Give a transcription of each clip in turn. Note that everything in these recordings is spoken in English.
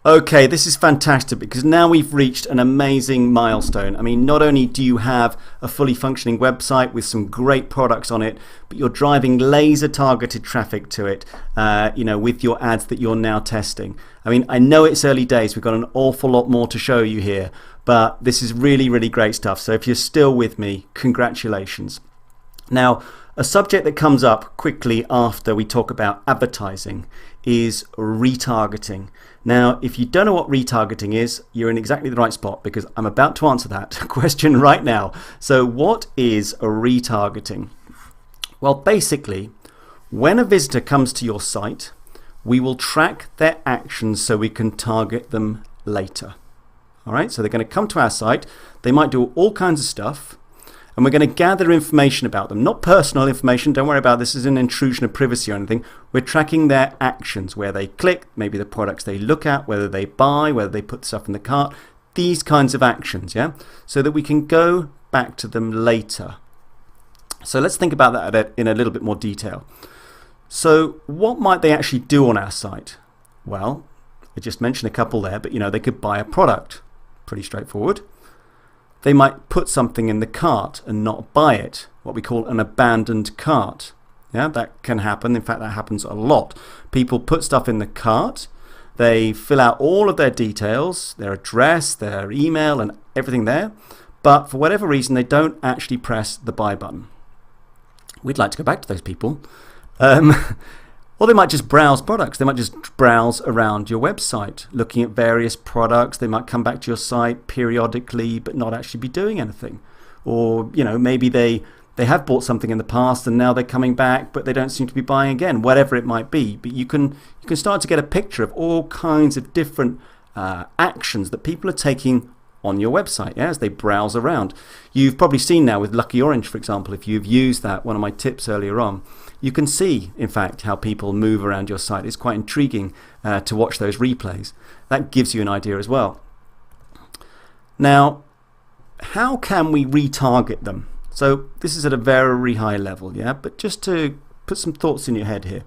Okay, this is fantastic because now we've reached an amazing milestone. I mean, not only do you have a fully functioning website with some great products on it, but you're driving laser targeted traffic to it, with your ads that you're now testing. I mean, I know it's early days. We've got an awful lot more to show you here, but this is really, really great stuff. So if you're still with me, congratulations. Now, a subject that comes up quickly after we talk about advertising is retargeting. Now, if you don't know what retargeting is, you're in exactly the right spot because I'm about to answer that question right now. So what is a retargeting? Well, basically, when a visitor comes to your site, we will track their actions so we can target them later. All right, so they're going to come to our site. They might do all kinds of stuff. And we're going to gather information about them, not personal information. Don't worry about this as an intrusion of privacy or anything. We're tracking their actions, where they click, maybe the products they look at, whether they buy, whether they put stuff in the cart, these kinds of actions, yeah? So that we can go back to them later. So let's think about that in a little bit more detail. So what might they actually do on our site? Well, I just mentioned a couple there, but they could buy a product. Pretty straightforward. They might put something in the cart and not buy it, what we call an abandoned cart. Yeah, that can happen. In fact, that happens a lot. People put stuff in the cart, they fill out all of their details, their address, their email and everything there, but for whatever reason, they don't actually press the buy button. We'd like to go back to those people. Or they might just browse products. They might just browse around your website, looking at various products. They might come back to your site periodically, but not actually be doing anything. Or, maybe they have bought something in the past and now they're coming back, but they don't seem to be buying again, whatever it might be. But you can start to get a picture of all kinds of different actions that people are taking on your website, as they browse around. You've probably seen now with Lucky Orange, for example, if you've used that, one of my tips earlier on, you can see, in fact, how people move around your site. It's quite intriguing to watch those replays. That gives you an idea as well. Now, how can we retarget them? So this is at a very high level, but just to put some thoughts in your head here.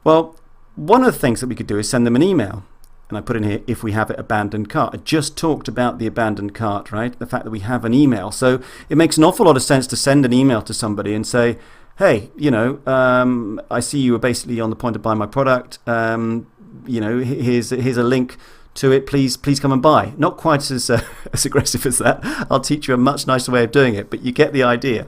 Well, one of the things that we could do is send them an email. And I put in here, if we have it abandoned cart. I just talked about the abandoned cart, right? The fact that we have an email. So it makes an awful lot of sense to send an email to somebody and say, hey, I see you were basically on the point of buying my product. Here's a link to it. Please come and buy. Not quite as aggressive as that. I'll teach you a much nicer way of doing it, but you get the idea.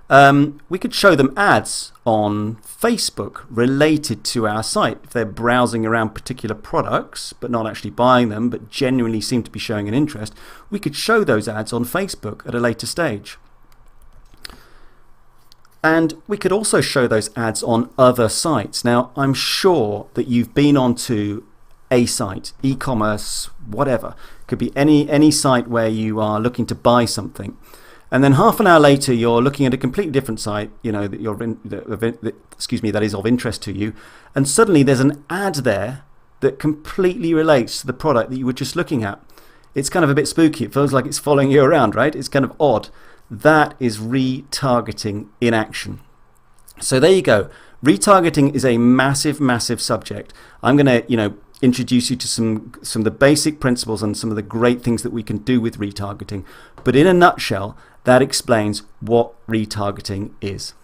We could show them ads on Facebook related to our site. If they're browsing around particular products, but not actually buying them, but genuinely seem to be showing an interest, we could show those ads on Facebook at a later stage. And we could also show those ads on other sites. Now, I'm sure that you've been onto a site, e-commerce, whatever. It could be any site where you are looking to buy something. And then half an hour later, you're looking at a completely different site, that is of interest to you. And suddenly there's an ad there that completely relates to the product that you were just looking at. It's kind of a bit spooky. It feels like it's following you around, right? It's kind of odd. That is retargeting in action. So there you go. Retargeting is a massive, massive subject. I'm going to, introduce you to some of the basic principles and some of the great things that we can do with retargeting. But in a nutshell, that explains what retargeting is.